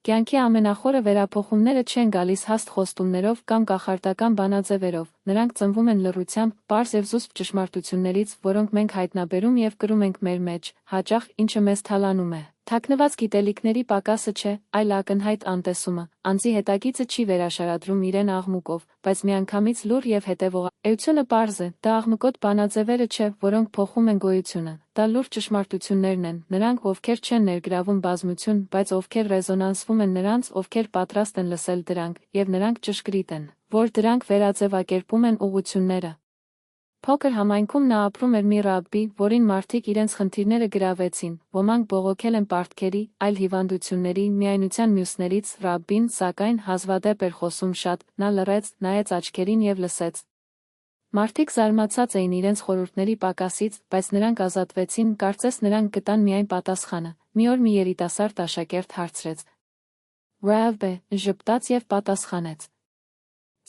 Կյանքի ամենախորը վերափոխումները չեն գալիս հաստ խոստումներով կամ կախարդական բանաձևերով, նրանք ծնվում են լռությամբ, պարզ և զուսպ ճշմարտություններից, որոնք մենք հայտնաբերում և կրում ենք մեր մեջ, հաճախ, ինչը մեզ թալանում է։ Թաքնված գիտելիքների պակասը չէ, այլ ակնհայտ անտեսումը, անձի հետագիծը չի վերաշարադրում իրեն աղմուկով, բայց միանգամից լուռ և հետևողությունը պարզ է, դա աղմկոտ բանաձևերը չէ, որոնք փոխում են գոյությունը, դա լուրջ ճշմարտություններն են, նրանք, ովքեր չեն ներգրավում բազմություն, բայց ովքեր ռեզոնանսվում են նրանց, ովքեր պատրաստ են լսել դրանք, և նրանք ճշգրիտ են, որ դրանք վերաձևակերպում են ուղղությունները։ Փոքր համայնքում նա ապրում էր մի ռաբբի, որին մարդիկ իրենց խնդիրները գրավեցին, ոմանք բողոքել են պարտքերի, այլ հիվանդությունների, միայնության մյուսներից, ռաբբին, սակայն, հազվադեպ էր խոսում շատ, նա լռեց, նայեց աչքերին և լսեց։ Մարդիկ զարմացած էին իրենց խորհուրդների պակասից, բայց նրանք ազատվեցին, կարծես նրանք գտան միայն պատասխանը։ Մի օր մի երիտասարդ աշակերտ հարցրեց. Ռաբբե, ժպտաց և պատասխանեց.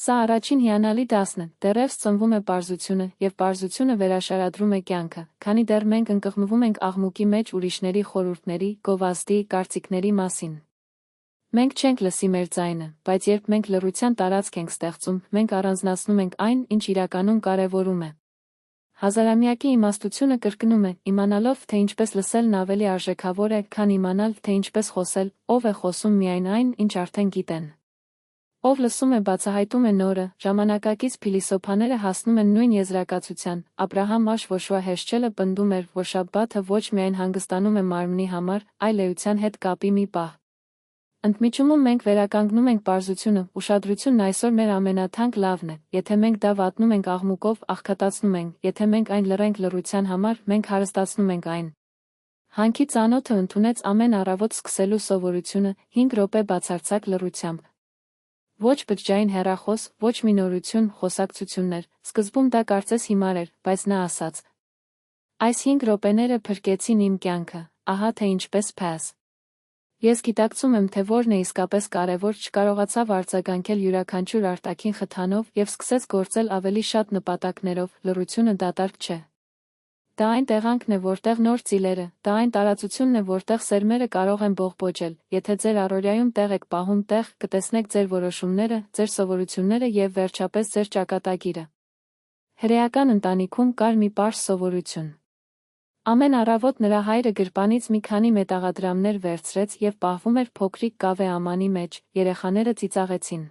Սա առաջին հիանալի դասն է, դեռևս ծնվում է պարզությունը, և պարզությունը վերաշարադրում է կյանքը, քանի դեռ մենք ընկղմվում ենք աղմուկի մեջ ուրիշների խորհուրդների, գովազդի, կարծիքների մասին։ Մենք չենք լսի մեր ձայնը, բայց երբ մենք լռության տարածք ենք ստեղծում, մենք առանձնացնում ենք այն, ինչ իրականում կարևորում է։ Հազարամյակի իմաստությունը կրկնում է, իմանալով, թե ինչպես լսելն ավելի արժեքավոր է, քան իմանալ, թե ինչպես խոսել, ով է խոսում միայն այն, ինչ արդեն գիտեն։ Ով լսում է բացահայտում է նորը, ժամանակակից փիլիսոփաները հասնում են նույն եզրակացության, Աբրահամ Աշվոշուա հեշչելը պնդում էր, որ շաբաթը ոչ միայն հանգստանում է մարմնի համար, այլ էության հետ կապի մի պահ։ Ընդմիջումում մենք վերականգնում ենք պարզությունը, ուշադրությունն այսօր մեր ամենաթանկ լավն է, եթե մենք դա վատնում ենք աղմուկով, աղքատացնում ենք, եթե մենք այն լռենք լռության համար, մենք հարստացնում ենք այն։ Հանքի ծանոթը ընդունեց ամեն առավոտ սկսելու սովորությունը 5 րոպե բացարձակ լռությամբ։ Ոչ բջջային հեռախոս, ոչ մի նորություն, խոսակցություններ, սկզբում դա կարծես հիմար էր, բայց նա ասաց. Այս 5 րոպեները փրկեցին իմ կյանքը, ահա թե ինչպես փաս։ Ես գիտակցում եմ, թե որն է իսկապես կարևոր, չկարողացավ արձագանքել յուրաքանչյուր արտաքին խթանով և սկսեց գործել ավելի շատ նպատակներով, լռությունը դատարկ չէ։ Դա այն տեղանքն է, որտեղ նոր ծիլերը, դա այն տարածությունն է, որտեղ սերմերը կարող են բողբոջել, եթե ձեր առօրյայում տեղ եք պահում տեղ, կտեսնեք ձեր որոշումները, ձեր սովորությունները և վերջապես ձեր ճակատագիրը։ Հրեական ընտանիքում կար մի պարզ սովորություն։ Ամեն առավոտ նրա հայրը գրպանից մի քանի մետաղադրամներ վերցրեց և պահվում էր փոքրիկ կավե ամանի մեջ, երեխաները ծիծաղեցին։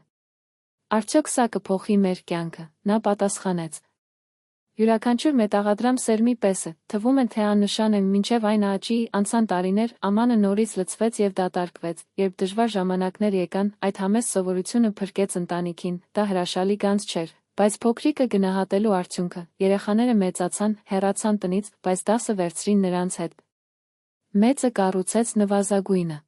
Արդյոք սա կփոխի մեր կյանքը, նա պատասխանեց։ Յուրաքանչյուր մետաղադրամ սերմի պես է, թվում է, թե աննշան է, մինչև այն աճի, անցան տարիներ, ամանը նորից լցվեց և դատարկվեց, երբ դժվար ժամանակներ եկան, այդ համեստ սովորությունը փրկեց ընտանիքին, դա հրաշալի գանձ չէր, բայց փոքրիկը գնահատելու արդյունքը, երեխաները մեծացան, հեռացան տնից, բայց դասը վերցրին նրանց հետ։ Մեծը կառուցեց նվազագույնը։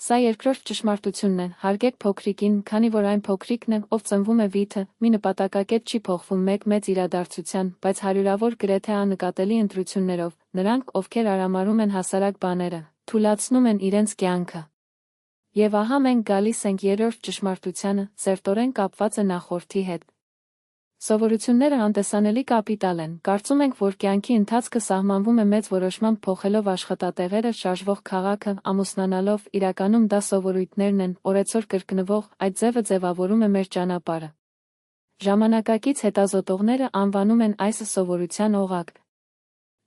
Սա երկրորդ ճշմարտությունն է, հարգեք փոքրիկին, քանի որ այն փոքրիկն է, ով ծնվում է վիթը, մի նպատակակետ չի փոխվում մեկ մեծ իրադարձության, բայց հարյուրավոր գրեթե աննկատելի ընտրություններով, նրանք, ովքեր արամարում են հասարակ բաները, թուլացնում են իրենց կյանքը։ Եվ ահա մենք գալիս ենք երրորդ ճշմարտությանը, սերտորեն կապված է նախորդի հետ։ Սովորությունները անտեսանելի կապիտալ են, կարծում ենք, որ կյանքի ընթացքը սահմանվում է մեծ որոշմամբ փոխելով աշխատատեղերը, շարժվող քաղաքը, ամուսնանալով, իրականում դա սովորույթներն են, օրեցօր կրկնվող, այդ ձևը ձևավորում է մեր ճանապարհը։ Ժամանակակից հետազոտողները անվանում են այս սովորության օղակ։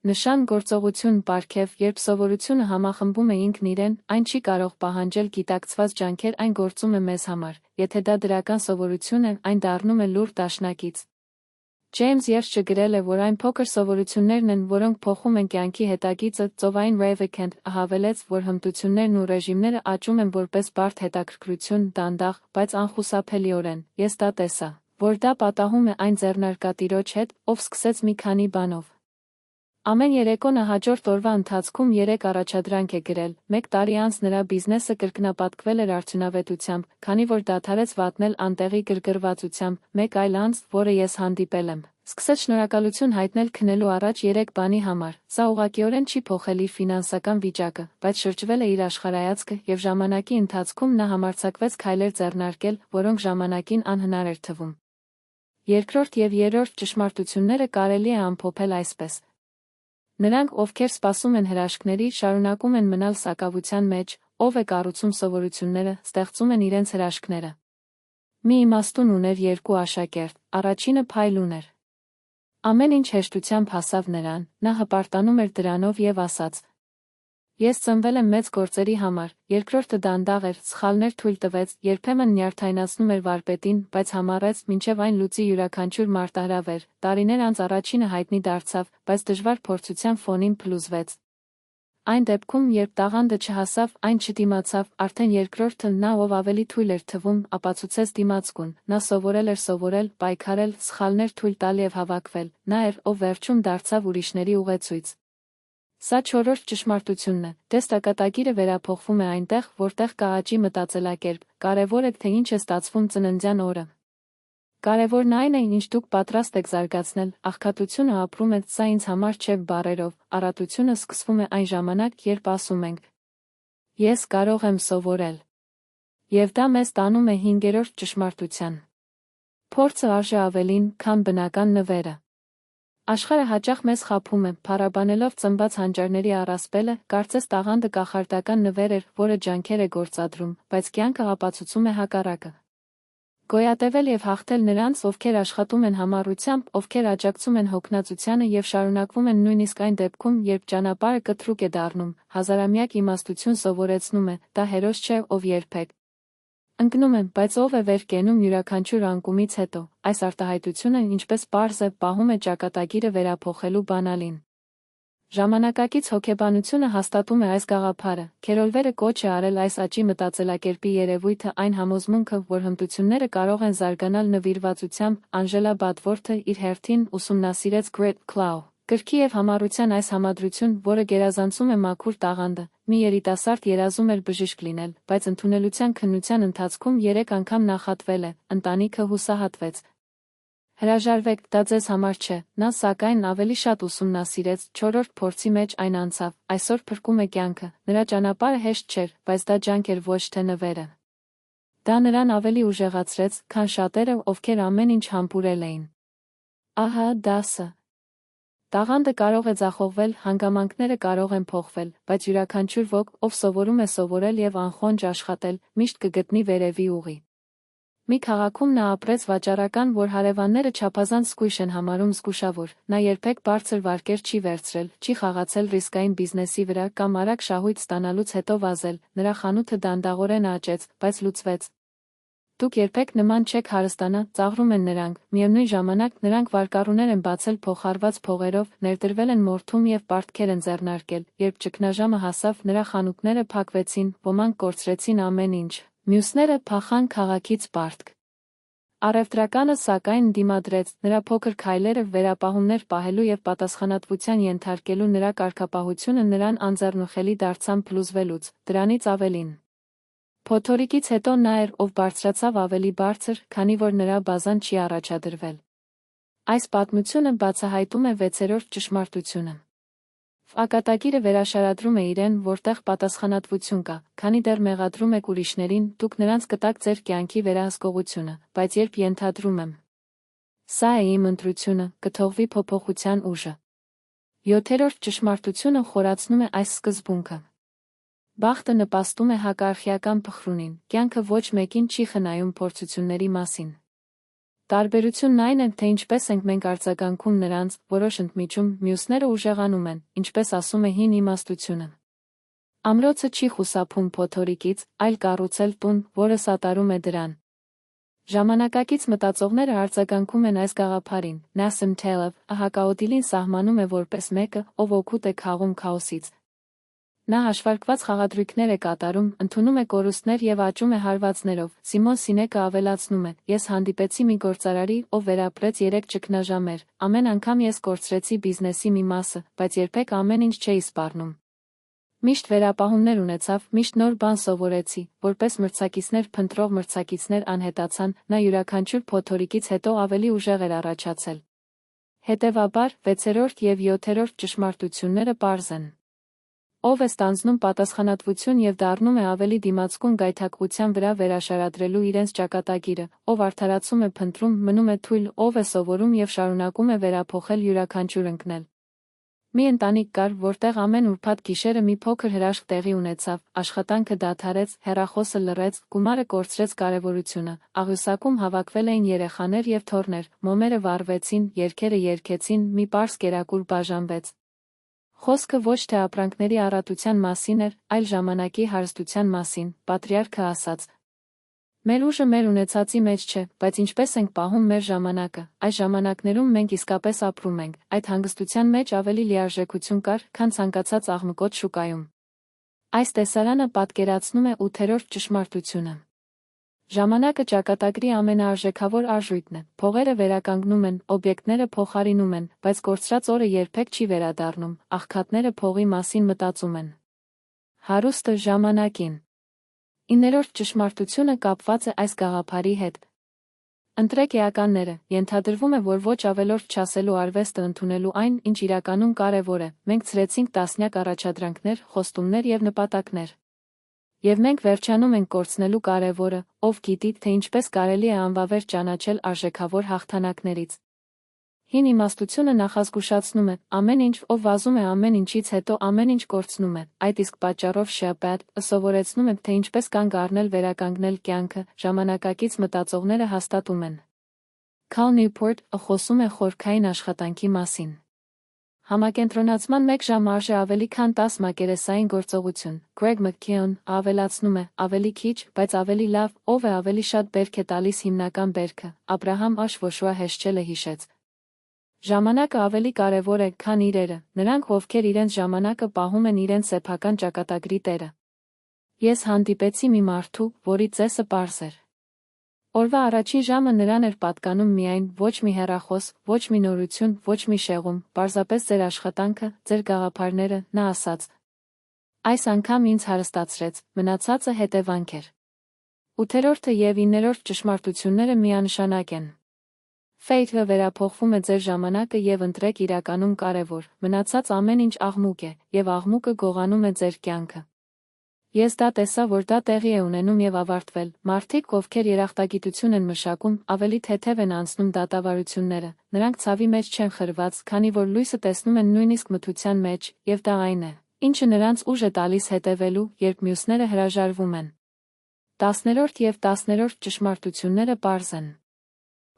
Նշան, գործողություն, պարգև, երբ սովորությունը համախմբում է ինքն իրեն, այն չի կարող պահանջել գիտակցված ջանքեր, այն գործում է մեզ համար, եթե դա դրական սովորություն է, այն դառնում է լուռ դաշնակից։ Ջեյմս Յերշը գրել է, որ այն փոքր սովորություններն են, որոնք փոխում են կյանքի հետագիծը, ծովային Ռեյվեքենդ հավելեց, որ հմտություններն ու ռեժիմները աճում են որպես բարդ հետաքրքրություն, դանդաղ, բայց անխուսափելիորեն, ես դա տեսա, որ դա պատահում է այն ձեռնարկատիրոջ հետ, ով սկսեց մի քանի բանով։ Ամեն երեկո նա հաջորդ օրվա ընթացքում 3 առաջադրանք է գրել, 1 տարի անց նրա բիզնեսը կրկնապատկվել էր արդյունավետությամբ, քանի որ դադարեց վատնել անտեղի գրգռվածությամբ, 1 այլ անձ, որը ես հանդիպել եմ, սկսեց շնորհակալություն հայտնել քնելու առաջ 3 բանի համար, սա ուղղակիորեն չի փոխել իր ֆինանսական վիճակը, բայց շրջվել է իր աշխարհայացքը և ժամանակի ընթացքում նա համարձակվեց քայլեր ձեռնարկել, որոնք ժամանակին անհնար էր թվում։ Երկրորդ և երրորդ ճշմարտությունները կարելի է ամփոփել այսպես. Նրանք, ովքեր սպասում են հրաշքների, շարունակում են մնալ սակավության մեջ, ով է կառուցում սովորությունները, ստեղծում են իրենց հրաշքները։ Մի իմաստուն ուներ երկու աշակերտ, առաջինը փայլ ուներ։ Ամեն ինչ հեշտությամբ հասավ նրան, նա հպարտանում էր դրանով եւ ասաց. Ես ծնվել եմ մեծ գործերի համար, երկրորդը դանդաղ էր, սխալներ թույլ տվեց, երբեմն նյարդայնացնում էր վարպետին, բայց համառեց, մինչև այն լուծի յուրաքանչյուր մարտահրավեր, տարիներ անց առաջինը հայտնի դարձավ, բայց դժվար փորձության ֆոնին փլուզվեց։ Այն դեպքում, երբ տաղանդը չհասավ, այն չդիմացավ, արդեն երկրորդը նա, ով ավելի թույլ էր թվում, ապացուցեց դիմացկուն, նա սովորել, պայքարել, սխալներ թույլ տալ եւ հավաքվել, նա էր, ով վերջում դարձավ ուրիշների ուղեցույց։ Սա չորրորդ ճշմարտությունն է, դեստակատագիրը վերափոխվում է այնտեղ, որտեղ կա աճի մտածելակերպ, կարևոր է, թե ինչ է ստացվում ծննդյան օրը։ Կարևորն այն է, ինչ դուք պատրաստ եք զարգացնել, աղքատությունը ապրում է, սա ինձ համար չէ բառերով, առատությունը սկսվում է այն ժամանակ, երբ ասում ենք. Ես կարող եմ սովորել։ Եվ դա մեզ տանում է հինգերորդ ճշմարտության։ Փորձը արժե ավելին, քան բնական նվերը։ Աշխարհը հաճախ մեզ խաբում է, փառաբանելով ծնված հանճարների առասպելը, կարծես տաղանդը կախարդական նվեր էր, որը ջանքեր է գործադրում, բայց կյանքը ապացուցում է հակառակը։ Գոյատևել եւ հաղթել նրանց, ովքեր աշխատում են համառությամբ, ովքեր աջակցում են հոգնածությանը եւ շարունակվում են նույնիսկ այն դեպքում, երբ ճանապարհը կտրուկ է դառնում, հազարամյակ իմաստություն սովորեցնում է, դա հերոս չէ, ով երբեք ընկնում է, բայց ով է վեր կենում յուրաքանչյուր անկումից հետո, այս արտահայտությունը, ինչպես պարզ է, պահում է ճակատագիրը վերափոխելու բանալին։ Ժամանակակից հոգեբանությունը հաստատում է այս գաղափարը, Քերոլվերը կոչ է արել այս աճի մտածելակերպի երևույթը այն համոզմունքը, որ հմտությունները կարող են զարգանալ նվիրվածությամբ, Անժելա Բադվորթը իր հերթին ուսումնասիրեց Great Clow գրքի եւ համառության այս համադրություն, որը գերազանցում է մաքուր տաղանդը, մի երիտասարդ երազում էր բժիշկ լինել, բայց ընդունելության քննության ընթացքում 3 անգամ նախատվել է, ընտանիքը հուսահատվեց։ Հրաժարվեք, դա ձեզ համար չէ, նա սակայն ավելի շատ ուսումնասիրեց, 4-րդ փորձի մեջ այն անցավ, այսօր փրկում է կյանքը, նրա ճանապարհը հեշտ չէր, բայց դա ջանք էր ոչ թե նվերը։ Դա նրան ավելի ուժեղացրեց, քան շատերը, ովքեր ամեն ինչ համբուրել էին։ Ահա դասը։ Տաղանդը կարող է ձախողվել, հանգամանքները կարող են փոխվել, բայց յուրաքանչյուր ոք, ով սովորում է սովորել եւ անխոնջ աշխատել, միշտ կգտնի վերևի ուղի։ Մի քաղաքում նա ապրեց վաճառական, որ հարևանները չափազանց զգույշ են համարում զգուշավոր, նա երբեք բարձր վարկեր չի վերցրել, չի խաղացել ռիսկային բիզնեսի վրա կամ արագ շահույթ ստանալուց հետո վազել, նրա խանութը դանդաղորեն աճեց, բայց լուծվեց։ Դուք երբեք նման չեք հարստանա, ծաղրում են նրանք, միևնույն ժամանակ նրանք վարկառուներ են բացել փոխարված փողերով, ներդրվել են մորթում եւ պարտքեր են ձեռնարկել, երբ ճգնաժամը հասավ, նրա խանութները փակվեցին, ոմանք կորցրեցին ամեն ինչ, մյուսները փախան քաղաքից պարտք։ Առևտրականը սակայն դիմադրեց, նրա փոքր քայլերը վերապահումներ պահելու եւ պատասխանատվության ենթարկելու նրա կարգապահությունը նրան անձեռնուխելի դարձան փլուզվելուց, դրանից ավելին։ Փոթորիկից հետո նա էր, ով բարձրացավ ավելի բարձր, քանի որ նրա բազան չի առաջադրվել։ Այս պատմությունը բացահայտում է 6-րդ ճշմարտությունը։ Ակատագիրը վերաշարադրում է իրեն, որտեղ պատասխանատվություն կա, քանի դեռ մեղադրում եք ուրիշներին, դուք նրանց կտաք ձեր կյանքի վերահսկողությունը, բայց երբ ենթադրում եմ. Սա է իմ ընտրությունը, կթողվի փոփոխության ուժը։ 7-րդ ճշմարտությունը խորացնում է այս սկզբունքը։ Բախտը նպաստում է հակարխիական փխրունին, կյանքը ոչ մեկին չի խնայում փորձությունների մասին։ Տարբերությունն այն է, թե ինչպես ենք մենք արձագանքում նրանց, որոշ ընդմիջում, մյուսները ուժեղանում են, ինչպես ասում է հին իմաստությունը։ Ամրոցը չի խուսափում փոթորիկից, այլ կառուցել տուն, որը սատարում է դրան։ Ժամանակակից մտածողները արձագանքում են այս գաղափարին, Nassim Taleb, հակաօդիլին սահմանում է որպես մեկը, ով օգուտ է քաղում քաոսից։ Նա հաշվարկված խաղադրույքներ է կատարում, ընդունում է կորուստներ եւ աճում է հարվածներով։ Սիմոն Սինեկը ավելացնում է. Ես հանդիպեցի մի գործարարի, ով վերապրեց 3 ճգնաժամեր, ամեն անգամ ես կորցրեցի բիզնեսի մի մասը, բայց երբեք ամեն ինչ չէի սպառնում։ Միշտ վերապահումներ ունեցավ, միշտ նոր բան սովորեցի, որպես մրցակիցներ փնտրող մրցակիցներ անհետացան, նա յուրաքանչյուր փոթորիկից հետո ավելի ուժեղ էր առաջացել։ Հետևաբար, 6-րդ եւ 7-րդ ճշմարտությունները պարզ են։ Ով է ստանձնում պատասխանատվություն եւ դառնում է ավելի դիմացկուն գայթակղության վրա վերաշարադրելու իրենց ճակատագիրը, ով արդարացում է փնտրում, մնում է թույլ, ով է սովորում եւ շարունակում է վերափոխել յուրաքանչյուր ընկնել։ Մի ընտանիք կար, որտեղ ամեն ուրբաթ գիշերը մի փոքր հրաշք տեղի ունեցավ, աշխատանքը դադարեց, հեռախոսը լռեց, գումարը կորցրեց կարևորությունը, աղյուսակում հավաքվել էին երեխաներ և թոռներ, մոմերը վառվեցին, երգերը երգեցին, մի պարզ կերակուր բաժանվեց։ Խոսքը ոչ թե ապրանքների առատության մասին էր, այլ ժամանակի հարստության մասին, պատրիարքը ասաց. Մեր ուժը մեր ունեցածի մեջ չէ, բայց ինչպես ենք պահում մեր ժամանակը, այս ժամանակներում մենք իսկապես ապրում ենք, այդ հանգստության մեջ ավելի լիարժեքություն կար, քան ցանկացած աղմկոտ շուկայում։ Այս տեսարանը պատկերացնում է 8-րդ ճշմարտությունը։ Ժամանակը ճակատագրի ամենաարժեքավոր արժույթն է, փողերը վերականգնում են, օբյեկտները փոխարինում են, բայց կորցրած օրը երբեք չի վերադառնում, աղքատները փողի մասին մտածում են։ Հարուստը ժամանակին։ 9-րդ ճշմարտությունը կապված է այս գաղափարի հետ։ Ընտրեք էականները, ենթադրվում է, որ ոչ ավելորդ չասելու արվեստը ընդունելու այն, ինչ իրականում կարևոր է, մենք ցրեցինք տասնյակ առաջադրանքներ, խոստումներ և նպատակներ։ Եվ մենք վերջանում ենք կորցնելու կարևորը, ով գիտի, թե ինչպես կարելի է անվավեր ճանաչել արժեքավոր հաղթանակներից։ Հին իմաստությունը նախազգուշացնում է, ամեն ինչ, ով վազում է ամեն ինչից հետո ամեն ինչ կորցնում է, այդ իսկ պատճառով Շեփարդ սովորեցնում է, թե ինչպես կանգ առնել վերականգնել կյանքը, ժամանակակից մտածողները հաստատում են։ Քալ Նյուփորտը խոսում է խորքային աշխատանքի մասին։ Համակենտրոնացման 1 ժամ արժե ավելի քան 10 մակերեսային գործողություն։ Գրեգ Մաքքեոն ավելացնում է, ավելի քիչ, բայց ավելի լավ, ով է ավելի շատ բերք է տալիս հիմնական բերքը, Աբրահամ Աշվոշուա Հեշչելը հիշեց։ Ժամանակը ավելի կարևոր է, քան իրերը, նրանք, ովքեր իրենց ժամանակը պահում են իրենց սեփական ճակատագրի տերը։ Ես հանդիպեցի մի մարդու, որի ծեսը պարզ էր։ Օրվա առաջին ժամը նրան էր պատկանում միայն ոչ մի հեռախոս, ոչ մի նորություն, ոչ մի շեղում, պարզապես ձեր աշխատանքը, ձեր գաղափարները, նա ասաց։ Այս անգամ ինձ հարստացրեց, մնացածը հետևանք էր։ 8-րդը և 9-րդ ճշմարտությունները միանշանակ են։ Ֆեյթը վերափոխվում է ձեր ժամանակը և ընտրեք իրականում կարևոր, մնացած ամեն ինչ աղմուկ է, և աղմուկը գողանում է ձեր կյանքը։ Ես դա տեսա, որ դա տեղի է ունենում և ավարտվել, մարդիկ, ովքեր երախտագիտություն են մշակում, ավելի թեթև են անցնում դատավարությունները, նրանք ցավի մեջ չեն խրված, քանի որ լույսը տեսնում են նույնիսկ մթության մեջ, և դա այն է, ինչը նրանց ուժ է տալիս հետևելու, երբ մյուսները հրաժարվում են։ 10-րդ և 10-րդ ճշմարտությունները պարզ են։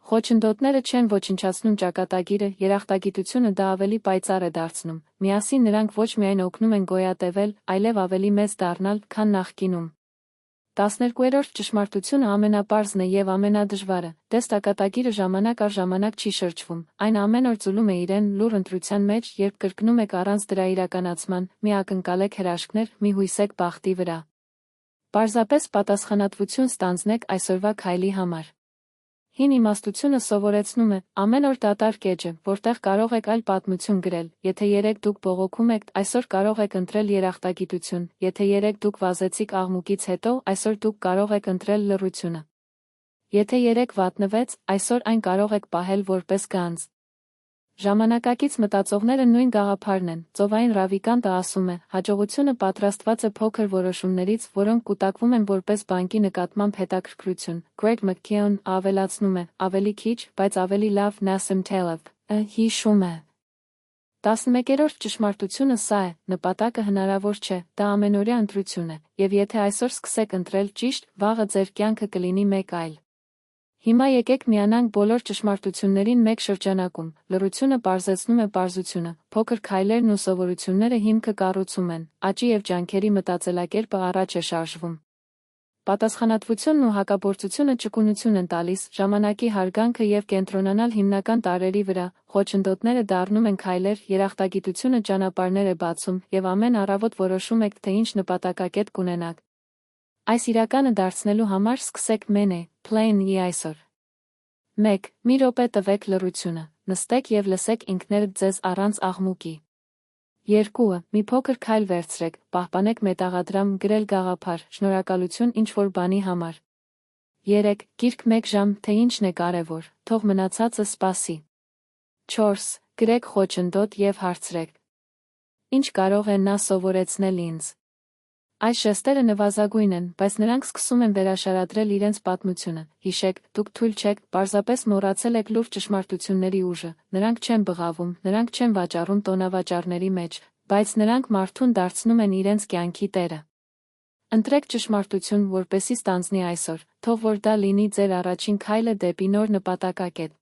Խոչընդոտները չեն ոչնչացնում ճակատագիրը, երախտագիտությունը դա ավելի պայծառ է դարձնում, միասին նրանք ոչ միայն օգնում են գոյատևել, այլև ավելի մեծ դառնալ, քան նախկինում։ 12-րդ ճշմարտությունը ամենապարզն է և ամենադժվարը, դες ճակատագիրը ժամանակ առ ժամանակ չի շրջվում, այն ամեն օր ծուլում է իրեն լուռ ընտրության մեջ, երբ կրկնում եք առանց դրա իրականացման, մի ակնկալեք հրաշքներ, մի հույսեք բախտի վրա։ Պարզապես պատասխանատվություն ստանձնեք այսօրվա քայլի համար։ Հին իմաստությունը սովորեցնում է, ամեն օր դատարկ էջ է, որտեղ կարող եք այլ պատմություն գրել, եթե երեկ դուք բողոքում եք, այսօր կարող եք ընտրել երախտագիտություն, եթե երեկ դուք վազեցիք աղմուկից հետո, այսօր դուք կարող եք ընտրել լռությունը։ Եթե երեկ վատնվեց, այսօր այն կարող եք պահել որպես գանձ։ Ժամանակակից մտածողները նույն գաղափարն են, ծովային Ռավիկանտը ասում է, հաջողությունը պատրաստված է փոքր որոշումներից, որոնք կուտակվում են որպես բանկի նկատմամբ հետաքրքրություն։ Գրեգ Մաքքեոն ավելացնում է, ավելի քիչ, բայց ավելի լավ Նասիմ Թալեբը հիշում է։ 11-րդ ճշմարտությունը սա է, նպատակը հնարավոր չէ, դա ամենօրյա ընտրություն է, և եթե այսօր սկսեք ընտրել ճիշտ, վաղը ձեր կյանքը կլինի մեկ այլ։ Հիմա եկեք միանանք բոլոր ճշմարտություններին մեկ շրջանակում, լռությունը պարզեցնում է պարզությունը, փոքր քայլերն ու սովորությունները հիմքը կառուցում են, աճի և ջանքերի մտածելակերպը առաջ է շարժվում։ Պատասխանատվությունն ու հակաբործությունը ճկունություն են տալիս, ժամանակի հարգանքը և կենտրոնանալ հիմնական տարրերի վրա, խոչընդոտները դառնում են քայլեր, երախտագիտությունը ճանապարհներ է բացում, և ամեն առավոտ որոշում եք, թե ինչ նպատակակետ կունենաք։ Այս իրականը դարձնելու համար սկսեք մենե, play-ն այսօր։ 1. Մի րոպե տվեք լռությունը, նստեք և լսեք ինքներդ ձեզ առանց աղմուկի։ 2. Մի փոքր քայլ վերցրեք, պահպանեք մետաղադրամ, գրել գաղափար, շնորհակալություն ինչ-որ բանի համար։ 3. Գիրք 1 ժամ, թե ինչն է կարևոր, թող մնացածը սպասի։ 4. Գրեք խոչընդոտ և հարցրեք. Ինչ կարող է նա սովորեցնել ինձ։ Այս ժեստերը նվազագույն են, բայց նրանք սկսում են վերաշարադրել իրենց պատմությունը։ Հիշեք, դուք թույլ չեք, պարզապես մոռացել եք լուրջ ճշմարտությունների ուժը։ Նրանք չեն բղավում, նրանք չեն վաճառում տոնավաճառների մեջ, բայց նրանք մարդուն դարձնում են իրենց կյանքի տերը։ Ընտրեք ճշմարտություն, որպեսզի ստանձնի այսօր, թող որ դա լինի ձեր առաջին քայլը դեպի նոր նպատակակետ։